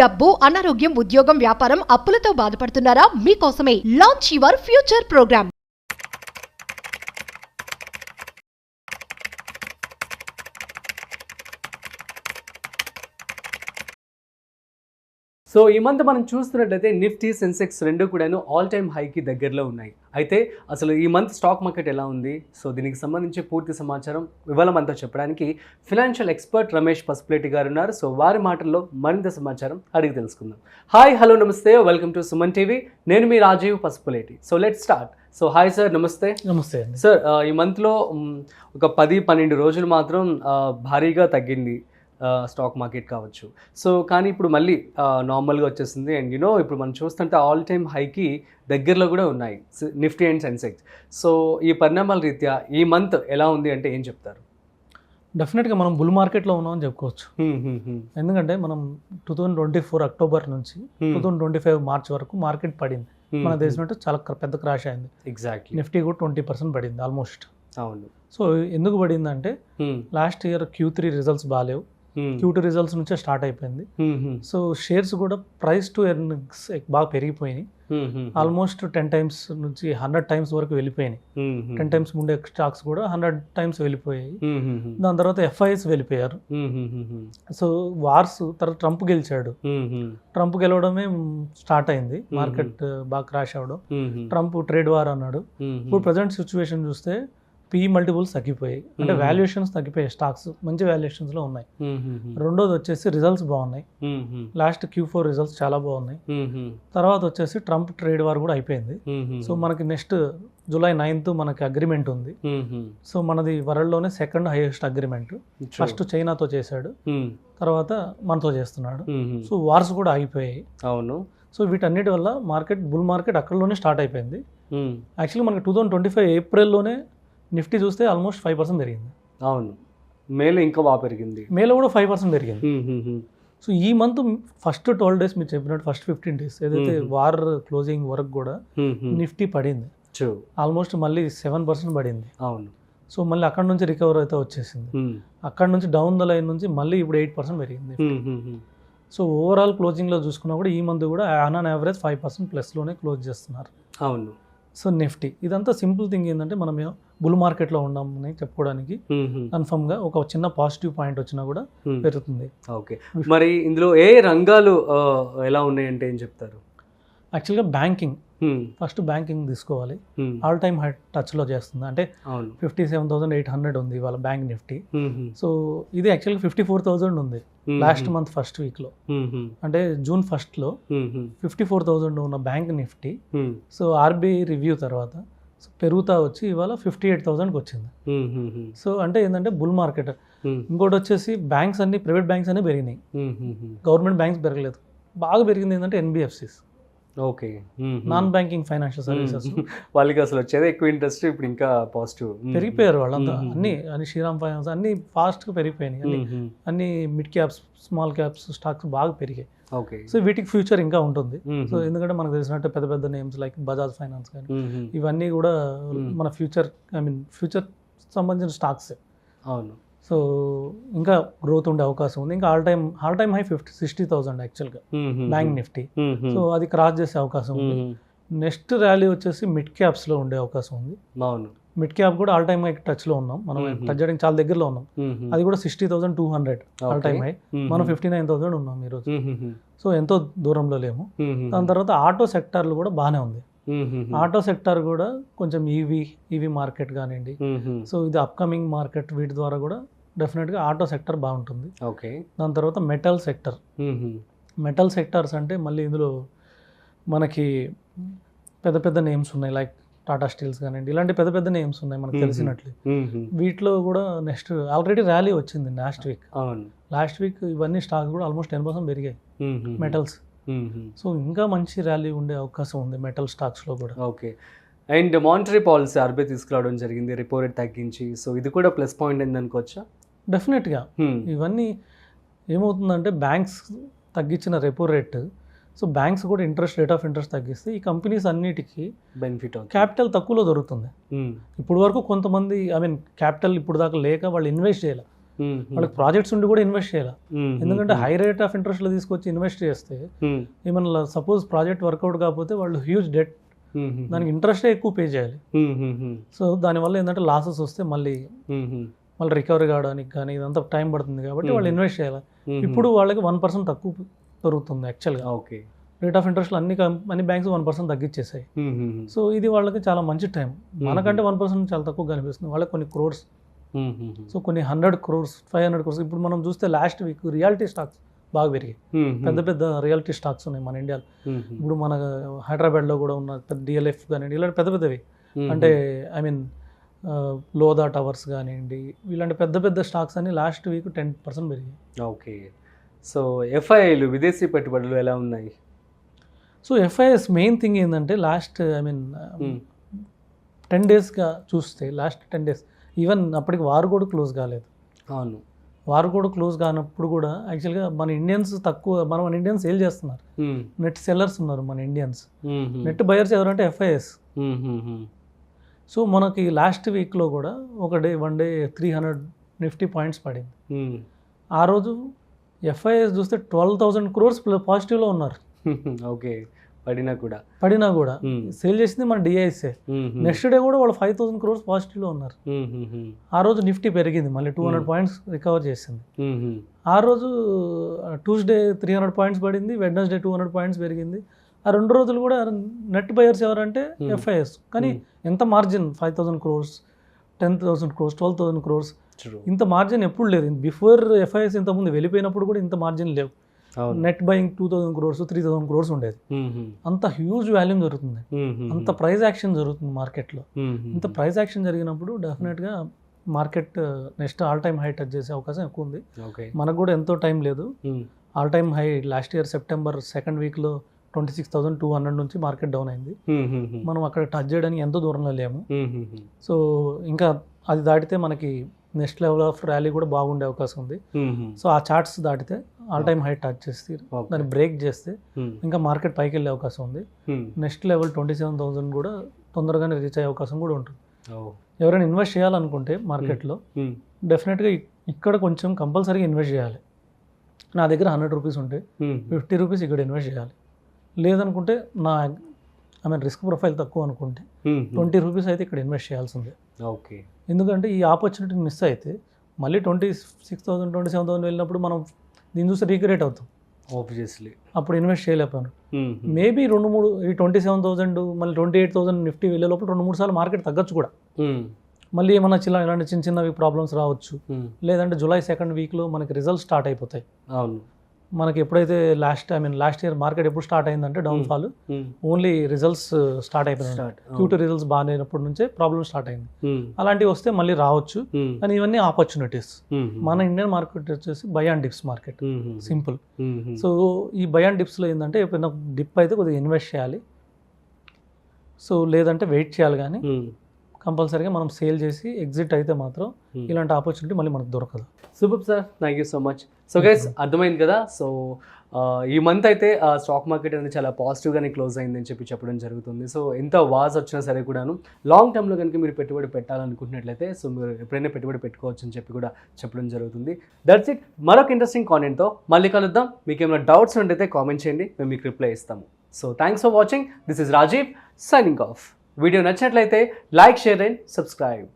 డబ్బు, అనారోగ్యం, ఉద్యోగం, వ్యాపారం, అప్పులతో బాధపడుతున్నారా? మీకోసమే launch your future program. So ఈ మంత్ మనం చూస్తున్నట్లయితే నిఫ్టీ, సెన్సెక్స్ రెండు కూడాను ఆల్ టైమ్ హైకి దగ్గరలో ఉన్నాయి. అయితే అసలు ఈ మంత్ స్టాక్ మార్కెట్ ఎలా ఉంది, సో దీనికి సంబంధించి పూర్తి సమాచారం ఇవాళ మనతో చెప్పడానికి ఫినాన్షియల్ ఎక్స్పర్ట్ రమేష్ పసుపులేటి గారు ఉన్నారు. సో వారి మాటల్లో మరింత సమాచారం అడిగి తెలుసుకుందాం. హాయ్, హలో, నమస్తే, వెల్కమ్ టు సుమన్ టీవీ. నేను మీ Rajeev Pasupuleti. So let's start. So hi sir, నమస్తే. నమస్తే సార్, ఈ మంత్లో ఒక 10-12 రోజులు మాత్రం భారీగా తగ్గింది స్టాక్ మార్కెట్ కావచ్చు. సో కానీ ఇప్పుడు మళ్ళీ నార్మల్గా వచ్చేసింది. అండ్ ఇప్పుడు మనం చూస్తుంటే ఆల్ టైమ్ హైకి దగ్గరలో కూడా ఉన్నాయి నిఫ్టీ అండ్ సెన్సెక్స్. సో ఈ పరిణామాల రీత్యా ఈ మంత్ ఎలా ఉంది అంటే ఏం చెప్తారు? డెఫినెట్గా మనం బుల్ మార్కెట్లో ఉన్నామని చెప్పుకోవచ్చు. ఎందుకంటే మనం 2024 అక్టోబర్ నుంచి 2025 మార్చ్ వరకు మార్కెట్ పడింది. మన దేశంలో చాలా పెద్ద క్రాష్ అయింది. ఎగ్జాక్ట్లీ. నిఫ్టీ కూడా 20% పడింది ఆల్మోస్ట్. అవును. సో ఎందుకు పడిందంటే లాస్ట్ ఇయర్ Q3 రిజల్ట్స్ బాగాలేవు. Q2 రిజల్ట్స్ నుంచే స్టార్ట్ అయిపోయింది. సో షేర్స్ కూడా ప్రైస్ టు ఎర్నింగ్స్ బాగా పెరిగిపోయినాయి. ఆల్మోస్ట్ 10 times నుంచి 100 times వరకు వెళ్ళిపోయినాయి. 10 times ముందే స్టాక్స్ కూడా 100 times వెళ్ళిపోయాయి. దాని తర్వాత FIs వెళ్ళిపోయారు. సో వార్స్ తర్వాత ట్రంప్ గెలిచాడు. ట్రంప్ గెలవడమే స్టార్ట్ అయింది మార్కెట్ బాగా క్రాష్ అవ్వడం. ట్రంప్ ట్రేడ్ వార్ అన్నాడు. ఇప్పుడు ప్రజెంట్ సిచ్యువేషన్ చూస్తే PE మల్టిపుల్స్ తగ్గిపోయాయి, అంటే వాల్యుయేషన్స్ తగ్గిపోయాయి. స్టాక్స్ మంచి వాల్యుయేషన్స్లో ఉన్నాయి. రెండోది వచ్చేసి రిజల్ట్స్ బాగున్నాయి. లాస్ట్ Q4 రిజల్ట్స్ చాలా బాగున్నాయి. తర్వాత వచ్చేసి ట్రంప్ ట్రేడ్ వార్ కూడా అయిపోయింది. సో మనకి నెక్స్ట్ July 9th మనకి అగ్రిమెంట్ ఉంది. సో మనది వరల్డ్లోనే సెకండ్ హైయెస్ట్ అగ్రిమెంట్. ఫస్ట్ చైనాతో చేశాడు, తర్వాత మనతో చేస్తున్నాడు. సో వార్స్ కూడా ఆగిపోయాయి. అవును. సో వీటన్నిటి వల్ల మార్కెట్ బుల్ మార్కెట్ అక్కడలోనే స్టార్ట్ అయిపోయింది. యాక్చువల్లీ మనకి 2025 ఏప్రిల్లోనే నిఫ్టీ చూస్తే ఆల్మోస్ట్ 5% పెరిగింది. అవును. మేలో ఇంకా బాగా పెరిగింది. మేలో కూడా 5% పెరిగింది. సో ఈ మంత్ ఫస్ట్ 12 days మీరు చెప్పినట్టు ఫస్ట్ 15 days ఏదైతే వార్ క్లోజింగ్ వరకు కూడా నిఫ్టీ పడింది. ఆల్మోస్ట్ మళ్ళీ 7% పడింది. అవును. సో మళ్ళీ అక్కడ నుంచి రికవర్ అయితే వచ్చేసింది. అక్కడ నుంచి డౌన్ ద లైన్ నుంచి మళ్ళీ ఇప్పుడు 8% పెరిగింది. సో ఓవరాల్ క్లోజింగ్లో చూసుకున్నా కూడా ఈ మంత్ కూడా ఆన్ యావరేజ్ 5% ప్లస్లోనే క్లోజ్ చేస్తున్నారు. అవును. సో నిఫ్టీ ఇదంతా సింపుల్ థింగ్ ఏంటంటే మనం బుల్ మార్కెట్లో ఉన్నామని చెప్పుకోవడానికి కన్ఫర్మ్గా ఒక చిన్న పాజిటివ్ పాయింట్ వచ్చినా కూడా పెరుగుతుంది. ఓకే, మరి ఇందులో ఏ రంగాలు ఎలా ఉన్నాయంటే ఏం చెప్తారు? యాక్చువల్గా బ్యాంకింగ్, ఫస్ట్ బ్యాంకింగ్ తీసుకోవాలి. ఆల్ టైమ్ హై టచ్లో చేస్తుంది. అంటే 57,800 ఉంది ఇవాళ బ్యాంక్ నిఫ్టీ. సో ఇది యాక్చువల్గా 54,000 ఉంది లాస్ట్ మంత్ ఫస్ట్ వీక్లో. అంటే June 1st 54,000 ఉన్న bank Nifty so RBI review తర్వాత పెరుగుతా వచ్చి ఇవాళ 58,000కి వచ్చింది. సో అంటే ఏంటంటే బుల్ మార్కెట్. ఇంకోటి వచ్చేసి బ్యాంక్స్ అన్ని, ప్రైవేట్ బ్యాంక్స్ అన్ని పెరిగినాయి, గవర్నమెంట్ బ్యాంక్స్ పెరగలేదు. బాగా పెరిగింది ఏంటంటే NBFCs, okay, non banking financial services. వాళ్ళకి అసలు వచ్చేది ఎక్కువ ఇంట్రెస్ట్, ఇప్పుడు ఇంకా పాజిటివ్ పెరిగిపోయారు వాళ్ళంతా. అన్ని శ్రీరామ్ ఫైనాన్స్ అన్ని ఫాస్ట్గా పెరిగిపోయినాయి. అన్ని mid caps, small caps stocks బాగా పెరిగాయి. ఓకే. సో వీటికి ఫ్యూచర్ ఇంకా ఉంటుంది. సో ఎందుకంటే మనకు తెలిసినట్టు పెద్ద పెద్ద నేమ్స్ లైక్ బజాజ్ ఫైనాన్స్ కానీ ఇవన్నీ కూడా మన ఫ్యూచర్ ఫ్యూచర్ సంబంధించిన స్టాక్స్. అవును. సో ఇంకా గ్రోత్ ఉండే అవకాశం ఉంది. ఇంకా ఆల్ టైమ్ హై 60,000 యాక్చువల్గా బ్యాంక్ నిఫ్టీ. సో అది క్రాస్ చేసే అవకాశం ఉంది. నెక్స్ట్ ర్యాలీ వచ్చేసి మిడ్ క్యాప్స్లో ఉండే అవకాశం ఉంది. అవును. మిడ్ క్యాప్ కూడా ఆల్ టైమ్ హై టచ్లో ఉన్నాం మనం, టచ్ చేయడానికి చాలా దగ్గరలో ఉన్నాం. అది కూడా 60,200 ఆల్ టైమ్ హై. మనం 59,000 ఉన్నాం ఈరోజు. సో ఎంతో దూరంలో లేము. దాని తర్వాత ఆటో సెక్టార్లు కూడా బాగానే ఉంది. ఆటో సెక్టార్ కూడా కొంచెం ఈవీ మార్కెట్ కానివ్వండి, సో ఇది అప్కమింగ్ మార్కెట్, వీటి ద్వారా కూడా డెఫినెట్గా ఆటో సెక్టర్ బాగుంటుంది. ఓకే. దాని తర్వాత మెటల్ సెక్టర్స్ అంటే మళ్ళీ ఇందులో మనకి పెద్ద పెద్ద నేమ్స్ ఉన్నాయి, లైక్ టాటా స్టీల్స్ కానివ్వండి, ఇలాంటి పెద్ద పెద్ద నేమ్స్ ఉన్నాయి మనకు తెలిసినట్లు. వీటిలో కూడా నెక్స్ట్ ఆల్రెడీ ర్యాలీ వచ్చింది లాస్ట్ వీక్ ఇవన్నీ స్టాక్ కూడా ఆల్మోస్ట్ 10% పెరిగాయి మెటల్స్. సో ఇంకా మంచి ర్యాలీ ఉండే అవకాశం ఉంది మెటల్ స్టాక్స్లో కూడా. Okay. And monetary policy RBI తీసుకురావడం జరిగింది, రెపో రేట్ తగ్గించి. సో ఇది కూడా ప్లస్ పాయింట్ ఏంది అనుకోవచ్చా? డెఫినెట్గా ఇవన్నీ ఏమవుతుందంటే బ్యాంక్స్ తగ్గించిన రెపో రేట్, సో బ్యాంక్స్ కూడా రేట్ ఆఫ్ ఇంట్రెస్ట్ తగ్గిస్తే ఈ కంపెనీస్ అన్నిటికీ బెనిఫిట్, క్యాపిటల్ తక్కువలో దొరుకుతుంది. ఇప్పుడు వరకు కొంతమంది క్యాపిటల్ ఇప్పుడు దాకా లేక వాళ్ళు ఇన్వెస్ట్ చేయాలి, వాళ్ళకి ప్రాజెక్ట్స్ ఉండి కూడా ఇన్వెస్ట్ చేయాలి. ఎందుకంటే హై రేట్ ఆఫ్ ఇంట్రెస్ట్లో తీసుకొచ్చి ఇన్వెస్ట్ చేస్తే ఏమన్నా సపోజ్ ప్రాజెక్ట్ వర్కౌట్ కాకపోతే వాళ్ళు హ్యూజ్ డెట్, దానికి ఇంట్రెస్టే ఎక్కువ పే చేయాలి. సో దానివల్ల ఏంటంటే లాసెస్ వస్తే మళ్ళీ రికవరీ కావడానికి కానీ ఇదంతా టైం పడుతుంది కాబట్టి వాళ్ళు ఇన్వెస్ట్ చేయాలి. ఇప్పుడు వాళ్ళకి 1% తక్కువ దొరుకుతుంది యాక్చువల్గా. ఓకే, రేట్ ఆఫ్ ఇంట్రెస్ట్లో అన్ని బ్యాంక్స్ 1% తగ్గించేసాయి. సో ఇది వాళ్ళకి చాలా మంచి టైం. మనకంటే 1% చాలా తక్కువ కనిపిస్తుంది, వాళ్ళకి కొన్ని క్రోర్స్. సో కొన్ని 100 crores 500 crores. ఇప్పుడు మనం చూస్తే లాస్ట్ వీక్ రియాలిటీ స్టాక్స్ బాగా పెరిగాయి. పెద్ద పెద్ద రియాలిటీ స్టాక్స్ ఉన్నాయి మన ఇండియాలో. ఇప్పుడు మన హైదరాబాద్లో కూడా ఉన్న పెద్ద DLF కానివ్వండి, ఇలాంటి పెద్ద పెద్దవి అంటే ఐ మీన్ లోదా టవర్స్ కానివ్వండి, ఇలాంటి పెద్ద పెద్ద స్టాక్స్ అన్ని లాస్ట్ వీక్ 10% పెరిగాయి. ఓకే, సో FIIలు విదేశీ పెట్టుబడులు ఎలా ఉన్నాయి? సో FIIs మెయిన్ థింగ్ ఏంటంటే లాస్ట్ 10 daysగా చూస్తే లాస్ట్ 10 days ఈవెన్ అప్పటికి వారు కూడా క్లోజ్ కాలేదు. అవును, వారు కూడా క్లోజ్ కానప్పుడు కూడా యాక్చువల్గా మన ఇండియన్స్ తక్కువ, మన ఇండియన్స్ సేల్ చేస్తున్నారు. నెట్ సెల్లర్స్ ఉన్నారు మన ఇండియన్స్. నెట్ బయర్స్ ఎవరంటే FIIs. సో మనకి లాస్ట్ వీక్లో కూడా వన్ డే 300 నిఫ్టీ పాయింట్స్ పడింది. ఆ రోజు FIIs చూస్తే 12,000 crores పాజిటివ్లో ఉన్నారు. ఓకే, పడినా కూడా సేల్ చేసింది మన DISఏ. నెక్స్ట్ డే కూడా వాళ్ళు 5,000 crores పాజిటివ్లో ఉన్నారు. ఆ రోజు నిఫ్టీ పెరిగింది, మళ్ళీ 200 పాయింట్స్ రికవర్ చేసింది. ఆ రోజు ట్యూస్డే 300 పాయింట్స్ పడింది, వెడ్నెస్డే 200 పాయింట్స్ పెరిగింది. ఆ 2 రోజులు కూడా నెట్ బయర్స్ ఎవరంటే FIIs. కానీ ఎంత మార్జిన్ 5,000 crores 10,000 crores 12,000 crores, ఇంత మార్జిన్ ఎప్పుడు లేదు. బిఫోర్ FIIs ఇంతకుముందు వెళ్ళిపోయినప్పుడు కూడా ఇంత మార్జిన్ లేవు. నెట్ బయింగ్ 2,000 crores 3,000 crores ఉండేది. అంత హ్యూజ్ వాల్యూమ్ జరుగుతుంది, అంత ప్రైస్ యాక్షన్ జరుగుతుంది మార్కెట్లో. ఇంత ప్రైస్ యాక్షన్ జరిగినప్పుడు డెఫినెట్గా market next all time high touch చేసే అవకాశం ఎక్కువ ఉంది. మనకు కూడా ఎంతో టైం లేదు. All time high last year September 2nd వీక్లో 26,200 నుంచి మార్కెట్ డౌన్ అయింది. మనం అక్కడ టచ్ చేయడానికి ఎంతో దూరంలో లేము. సో ఇంకా అది దాటితే మనకి నెక్స్ట్ లెవెల్ ఆఫ్ ర్యాలీ కూడా బాగుండే అవకాశం ఉంది. సో ఆ చార్ట్స్ దాటితే ఆల్ టైమ్ హై టచ్ చేస్తే దాన్ని బ్రేక్ చేస్తే ఇంకా మార్కెట్ పైకి వెళ్ళే అవకాశం ఉంది. నెక్స్ట్ లెవెల్ 27,000 కూడా తొందరగానే రీచ్ అయ్యే అవకాశం కూడా ఉంటుంది. ఎవరైనా ఇన్వెస్ట్ చేయాలనుకుంటే మార్కెట్లో డెఫినెట్గా ఇక్కడ కొంచెం కంపల్సరీగా ఇన్వెస్ట్ చేయాలి. నా దగ్గర 100 రూపీస్ ఉంటే 50 రూపీస్ ఇక్కడ ఇన్వెస్ట్ చేయాలి. లేదనుకుంటే రిస్క్ ప్రొఫైల్ తక్కువ అనుకుంటే 20 రూపీస్ అయితే ఇక్కడ ఇన్వెస్ట్ చేయాల్సిందే. ఓకే, ఎందుకంటే ఈ ఆపర్చునిటీని మిస్ అయితే మళ్ళీ 26,000 27,000 వెళ్ళినప్పుడు మనం దీన్ని చూసి రీక్రియేట్ అవుతాం. ఆబ్వియస్లీ అప్పుడు ఇన్వెస్ట్ చేయలేకపోయాను. మేబీ 2-3 ఈ 27,000 మళ్ళీ 28,000 నిఫ్టీ వెళ్ళే లోపల 2-3 సార్లు మార్కెట్ తగ్గచ్చు కూడా. మళ్ళీ ఏమన్నా ఇలాంటి చిన్నవి ప్రాబ్లమ్స్ రావచ్చు. లేదంటే జూలై 2nd వీక్లో మనకి రిజల్ట్స్ స్టార్ట్ అయిపోతాయి. అవును, మనకి ఎప్పుడైతే లాస్ట్ ఇయర్ మార్కెట్ ఎప్పుడు స్టార్ట్ అయిందంటే డౌన్ఫాల్ ఓన్లీ రిజల్ట్స్ స్టార్ట్ అయిపోయింది. Q2 రిజల్ట్స్ బాగాలేనప్పటి నుంచే ప్రాబ్లమ్ స్టార్ట్ అయింది. అలాంటివి వస్తే మళ్ళీ రావచ్చు. కానీ ఇవన్నీ ఆపర్చునిటీస్. మన ఇండియన్ మార్కెట్ వచ్చేసి by and dips market, simple. So ఈ బై అండ్ డిప్స్లో ఏంటంటే ఎప్పుడైనా డిప్ అయితే కొద్దిగా ఇన్వెస్ట్ చేయాలి. సో లేదంటే వెయిట్ చేయాలి. కానీ కంపల్సరీగా మనం సేల్ చేసి ఎగ్జిట్ అయితే మాత్రం ఇలాంటి ఆపర్చునిటీ మళ్ళీ మనకు దొరకదు. Super sir, thank you so much. So guys, అర్థమైంది కదా. సో ఈ మంత్ అయితే స్టాక్ మార్కెట్ అనేది చాలా పాజిటివ్గానే క్లోజ్ అయిందని చెప్పడం జరుగుతుంది. సో ఎంత వాజ్ వచ్చినా సరే కూడాను లాంగ్ టర్మ్లో కనుక మీరు పెట్టుబడి పెట్టాలనుకుంటున్నట్లయితే సో మీరు ఎప్పుడైనా పెట్టుబడి పెట్టుకోవచ్చు అని కూడా చెప్పడం జరుగుతుంది. That's it. మరొక ఇంట్రెస్టింగ్ కాంటెంట్తో మళ్ళీ కలుద్దాం. మీకు ఏమైనా డౌట్స్ ఉంటే కామెంట్ చేయండి, మేము మీకు రిప్లై ఇస్తాము. So thanks for watching. This is Rajiv signing off. Video నచ్చినట్లయితే లైక్, షేర్ అండ్ సబ్స్క్రైబ్.